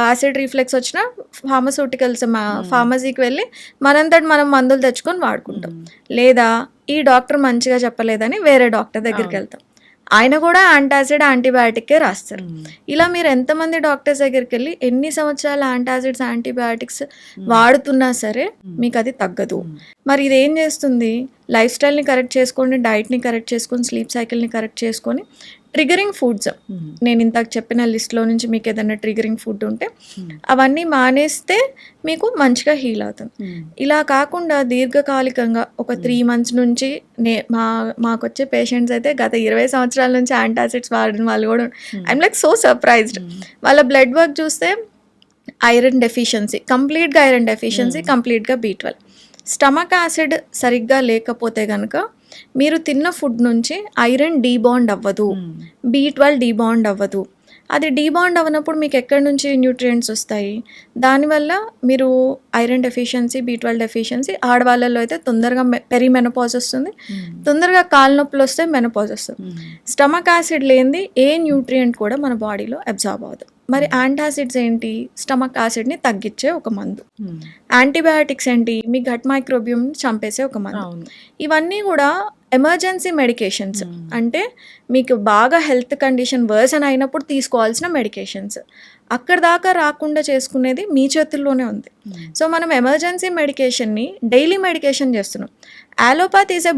యాసిడ్ రిఫ్లెక్స్ వచ్చినా ఫార్మాస్యూటికల్స్ ఫార్మసీకి వెళ్ళి మనంతట మనం మందులు తెచ్చుకొని వాడుకుంటాం. లేదా ఈ డాక్టర్ మంచిగా చెప్పలేదని వేరే డాక్టర్ దగ్గరికి వెళ్తాం. ఆయన కూడా యాంటాసిడ్, యాంటీబయాటిక్కే రాస్తారు. ఇలా మీరు ఎంతమంది డాక్టర్స్ దగ్గరికి వెళ్ళి ఎన్ని సంవత్సరాలు యాంటాసిడ్స్, యాంటీబయాటిక్స్ వాడుతున్నా సరే మీకు అది తగ్గదు. మరి ఇదేం చేస్తుంది? లైఫ్ స్టైల్ని కరెక్ట్ చేసుకోండి, డైట్ని కరెక్ట్ చేసుకొని, స్లీప్ సైకిల్ని కరెక్ట్ చేసుకొని, ట్రిగరింగ్ ఫుడ్స్ నేను ఇంతకు చెప్పిన లిస్ట్లో నుంచి మీకు ఏదైనా ట్రిగరింగ్ ఫుడ్ ఉంటే అవన్నీ మానేస్తే మీకు మంచిగా హీల్ అవుతుంది. ఇలా కాకుండా దీర్ఘకాలికంగా ఒక 3 మంత్స్ నుంచి మాకు వచ్చే పేషెంట్స్ అయితే గత 20 సంవత్సరాల నుంచి యాంటాసిడ్స్ వాడిన వాళ్ళు కూడా ఐఎమ్ లైక్ సో సర్ప్రైజ్డ్. వాళ్ళ బ్లడ్ వర్క్ చూస్తే ఐరన్ డెఫిషియన్సీ, కంప్లీట్గా ఐరన్ డెఫిషియన్సీ, కంప్లీట్గా B12. స్టమక్ యాసిడ్ సరిగ్గా లేకపోతే కనుక మీరు తిన్న ఫుడ్ నుంచి ఐరన్ డీబాండ్ అవ్వదు, B12 డీబాండ్ అవ్వదు. అది డీబాండ్ అవ్వనప్పుడు మీకు ఎక్కడి నుంచి న్యూట్రియంట్స్ వస్తాయి? దానివల్ల మీరు ఐరన్ డెఫిషియన్సీ, B12 డెఫిషియన్సీ, ఆడవాళ్ళలో అయితే తొందరగా పెరిమెనోపాజ్ వస్తుంది, తొందరగా కాళ్ళ నొప్పులు వస్తే మెనోపాజ్ వస్తుంది. స్టమక్ యాసిడ్ లేనిది ఏ న్యూట్రియంట్ కూడా మన బాడీలో అబ్జార్బ్ అవ్వదు. మరి యాంటాసిడ్స్ ఏంటి? స్టమక్ యాసిడ్ని తగ్గించే ఒక మందు. యాంటీబయాటిక్స్ ఏంటి? మీ గట్ మైక్రోబియంని చంపేసే ఒక మందు. ఇవన్నీ కూడా ఎమర్జెన్సీ మెడికేషన్స్, అంటే మీకు బాగా హెల్త్ కండిషన్ వర్సన్ అయినప్పుడు తీసుకోవాల్సిన మెడికేషన్స్. అక్కడ దాకా రాకుండా చేసుకునేది మీ చేతుల్లోనే ఉంది. సో మనం ఎమర్జెన్సీ మెడికేషన్ని డైలీ మెడికేషన్ చేస్తున్నాం. అలోపతి ఈజ్ ఎ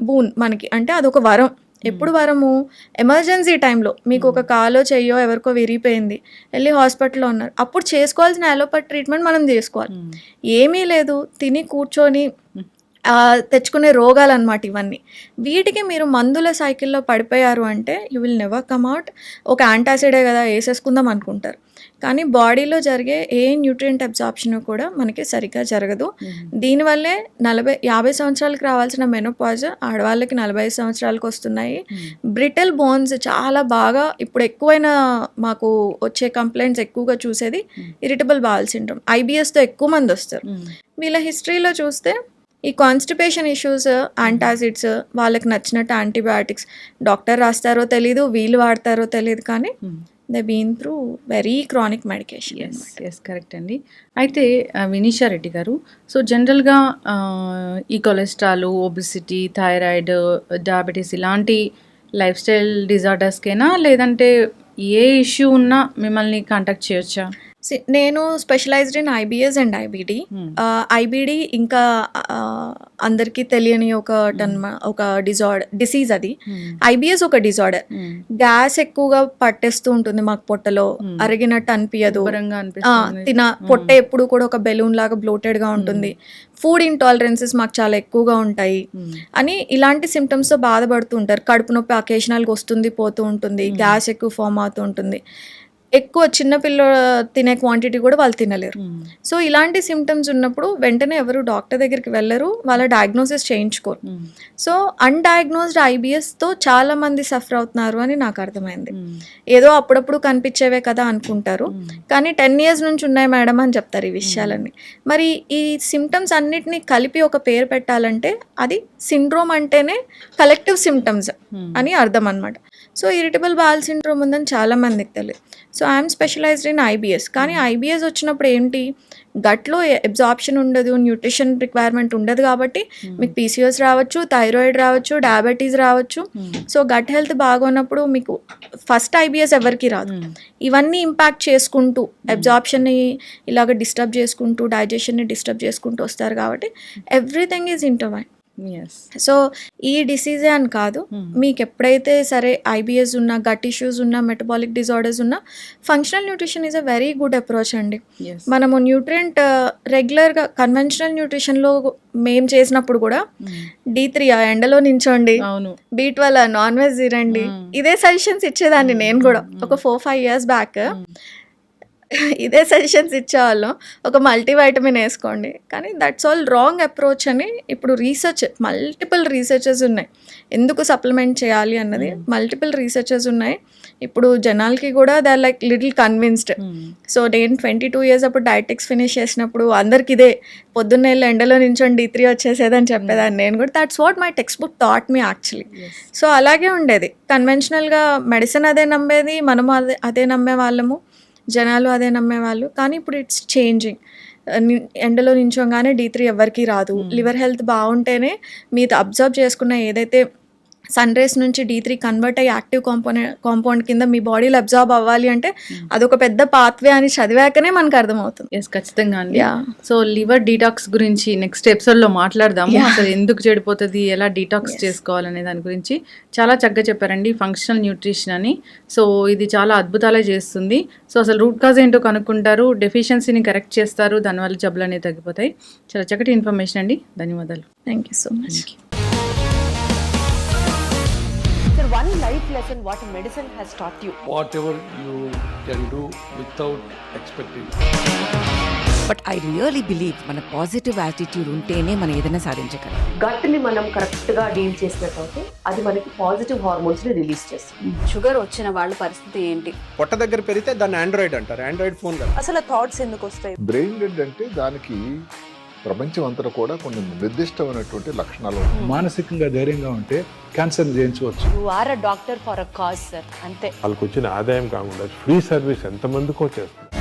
బూన్ మనకి, అంటే అదొక వరం. ఎప్పుడు వరము? ఎమర్జెన్సీ టైంలో మీకు ఒక కాలో చెయ్యో ఎవరికో విరిగిపోయింది, వెళ్ళి హాస్పిటల్లో ఉన్నారు, అప్పుడు చేసుకోవాల్సిన అలోపతి ట్రీట్మెంట్ మనం చేసుకోవాలి. ఏమీ లేదు, తిని కూర్చొని తెచ్చుకునే రోగాలు అన్నమాట ఇవన్నీ. వీటికి మీరు మందుల సైకిల్లో పడిపోయారు అంటే you will never come out. ఒక యాంటాసిడే కదా వేసేసుకుందాం అనుకుంటారు, కానీ బాడీలో జరిగే ఏ న్యూట్రియంట్ అబ్జార్ప్షన్ కూడా మనకి సరిగ్గా జరగదు. దీనివల్లే 50 సంవత్సరాలకు రావాల్సిన మెనోపాజ్ ఆడవాళ్ళకి 45 సంవత్సరాలకు వస్తున్నాయి. బ్రిటల్ బోన్స్ చాలా బాగా ఇప్పుడు ఎక్కువైన మాకు వచ్చే కంప్లైంట్స్ ఎక్కువగా చూసేది ఇరిటబుల్ బౌల్ సిండ్రోమ్, IBSతో ఎక్కువ మంది వస్తారు. వీళ్ళ హిస్టరీలో చూస్తే ఈ కాన్స్టిపేషన్ ఇష్యూస్, యాంటాసిడ్స్, వాళ్ళకి నచ్చినట్టు యాంటీబయాటిక్స్ డాక్టర్ రాస్తారో తెలీదు, వీళ్ళు వాడతారో తెలియదు, కానీ they been through very chronic medication. Yes correct అండి. అయితే వినీషా రెడ్డి గారు, సో జనరల్గా ఈ కొలెస్ట్రాల్, ఒబిసిటీ, థైరాయిడ్, డయాబెటీస్ ఇలాంటి లైఫ్ స్టైల్ డిజార్డర్స్కేనా, లేదంటే ఏ ఇష్యూ ఉన్నా మిమ్మల్ని కాంటాక్ట్ చేయొచ్చా? నేను specialised in IBS and IBD. IBD ఇంకా అందరికీ తెలియని ఒక డిసీజ్ అది. IBS ఒక డిజార్డర్. గ్యాస్ ఎక్కువగా పట్టేస్తూ ఉంటుంది మాకు, పొట్టలో అరిగినట్టు అనిపించదు, పొట్ట ఎప్పుడు కూడా ఒక బెలూన్ లాగా బ్లోటెడ్గా ఉంటుంది, ఫుడ్ ఇంటాలరెన్సెస్ మాకు చాలా ఎక్కువగా ఉంటాయి అని ఇలాంటి సిమ్టమ్స్తో బాధపడుతూ ఉంటారు. కడుపు నొప్పి అకేషనల్గా వస్తుంది, పోతూ ఉంటుంది, గ్యాస్ ఎక్కువ ఫామ్ అవుతూ ఉంటుంది, ఎక్కువ చిన్నపిల్ల తినే క్వాంటిటీ కూడా వాళ్ళు తినలేరు. సో ఇలాంటి సిమ్టమ్స్ ఉన్నప్పుడు వెంటనే ఎవరు డాక్టర్ దగ్గరికి వెళ్ళరు, వాళ్ళ డయాగ్నోసిస్ చేయించుకోరు. సో అన్డయాగ్నోస్డ్ IBSతో చాలా మంది సఫర్ అవుతున్నారు అని నాకు అర్థమైంది. ఏదో అప్పుడప్పుడు కనిపించేవే కదా అనుకుంటారు, కానీ 10 years నుంచి ఉన్నాయి మేడం అని చెప్తారు ఈ విషయాలన్నీ. మరి ఈ సిమ్టమ్స్ అన్నిటినీ కలిపి ఒక పేరు పెట్టాలంటే అది సిండ్రోమ్ అంటేనే కలెక్టివ్ సిమ్టమ్స్ అని అర్థం అనమాట. సో ఇరిటబుల్ బౌల్ సిండ్రోమ్ ఉందని చాలా మందికి తెలియదు. So I'm specialised in IBS. కానీ IBS వచ్చినప్పుడు ఏంటి, గట్లో అబ్జార్ప్షన్ ఉండదు, న్యూట్రిషన్ రిక్వైర్మెంట్ ఉండదు కాబట్టి మీకు పీసీఓఎస్ రావచ్చు, థైరాయిడ్ రావచ్చు, డయాబెటీస్ రావచ్చు. సో గట్ హెల్త్ బాగున్నప్పుడు మీకు ఫస్ట్ ఐబిఎస్ ఎవరికి రాదు. ఇవన్నీ ఇంపాక్ట్ చేసుకుంటూ అబ్జార్ప్షన్ని ఇలాగ డిస్టర్బ్ చేసుకుంటూ, డైజెషన్ని డిస్టర్బ్ చేసుకుంటూ వస్తారు కాబట్టి ఎవ్రీథింగ్ ఈజ్ ఇంటర్వైన్. ఎస్. సో ఈ డిసీజే అని కాదు, మీకు ఎప్పుడైతే సరే ఐబిఎస్ ఉన్నా, గట్ ఇష్యూస్ ఉన్నా, మెటబాలిక్ డిజార్డర్స్ ఉన్నా, functional nutrition is a very good approach అండి. మనము న్యూట్రియంట్ రెగ్యులర్గా కన్వెన్షనల్ న్యూట్రిషన్లో మేము చేసినప్పుడు కూడా D3 ఎండలో నించోండి, B12 నాన్ వెజ్ తినండి, ఇదే సజెషన్స్ ఇచ్చేదాన్ని నేను కూడా ఒక 4-5 years బ్యాక్. ఇదే సజెషన్స్ ఇచ్చేవాళ్ళం, ఒక మల్టీవైటమిన్ వేసుకోండి. కానీ దట్స్ ఆల్ రాంగ్ అప్రోచ్ అని ఇప్పుడు మల్టిపుల్ రీసెర్చెస్ ఉన్నాయి ఎందుకు సప్లిమెంట్ చేయాలి అన్నది. మల్టిపుల్ రీసెర్చెస్ ఉన్నాయి. ఇప్పుడు జనాలకి కూడా they are like little convinced. So నేను 22 years అప్పుడు డైటెక్స్ ఫినిష్ చేసినప్పుడు అందరికి ఇదే పొద్దున్నే ఎండలో నించొని D3 వచ్చేసేదని చెప్పేదాన్ని నేను కూడా. That's what my text book thought me actually. So అలాగే ఉండేది. కన్వెన్షనల్గా మెడిసిన్ అదే నమ్మేది, మనము అదే నమ్మే వాళ్ళము, జనాలు అదే నమ్మేవాళ్ళు. కానీ ఇప్పుడు ఇట్స్ చేంజింగ్. ఎండలో నించోగానే D3 ఎవరికి రాదు. లివర్ హెల్త్ బాగుంటేనే మీరు అబ్జర్వ్ చేసుకున్న ఏదైతే సన్ రేస్ నుంచి D3 కన్వర్ట్ అయ్యి యాక్టివ్ కాంపౌండ్ కింద మీ బాడీలో అబ్జార్బ్ అవ్వాలి అంటే అదొక పెద్ద పాత్వే అని చదివాకనే మనకు అర్థమవుతుంది. ఎస్, ఖచ్చితంగా అండి. సో లివర్ డీటాక్స్ గురించి నెక్స్ట్ ఎపిసోడ్లో మాట్లాడదాము. అసలు ఎందుకు చెడిపోతుంది, ఎలా డీటాక్స్ చేసుకోవాలనే దాని గురించి చాలా చక్కగా చెప్పారండి. ఫంక్షనల్ న్యూట్రిషన్ అని. సో ఇది చాలా అద్భుతాలే చేస్తుంది. సో అసలు రూట్ కాజ్ ఏంటో కనుక్కుంటారు, డెఫిషియన్సీని కరెక్ట్ చేస్తారు, దానివల్ల జబ్బులు అనేవి తగ్గిపోతాయి. చాలా చక్కటి ఇన్ఫర్మేషన్ అండి. ధన్యవాదాలు. Thank you so much. One life lesson what medicine has taught you. Whatever you can do without expecting. But I really believe మన పాజిటివ్ యాటిట్యూడ్ ఉంటేనే మనం ఏదైనా సాధించగలం. గట్ని మనం కరెక్ట్గా డీల్ చేసినట్లయితే అది మనకి పాజిటివ్ హార్మోన్స్ని రిలీజ్ చేస్తుంది. షుగర్ వచ్చిన వాళ్ళ పరిస్థితి ఏంటి? పొట్ట దగ్గర పెరిగితే దాన్ని ఆండ్రాయిడ్ అంటారు, ఆండ్రాయిడ్ ఫోన్ కదా. అసలు థాట్స్ ఎందుకు వస్తాయి? బ్రెయిన్ డెడ్ అంటే దానికి ప్రపంచం అంతా కూడా కొన్ని నిర్దిష్టమైనటువంటి లక్షణాలు ఉంటాయి. మానసికంగా ధైర్యంగా ఉంటే క్యాన్సర్ జయించవచ్చు. You are a doctor for a cause sir, అంతే. వాళ్ళకి వచ్చిన ఆదాయం కాకుండా ఫ్రీ సర్వీస్ ఎంతమందికో చేస్తారు.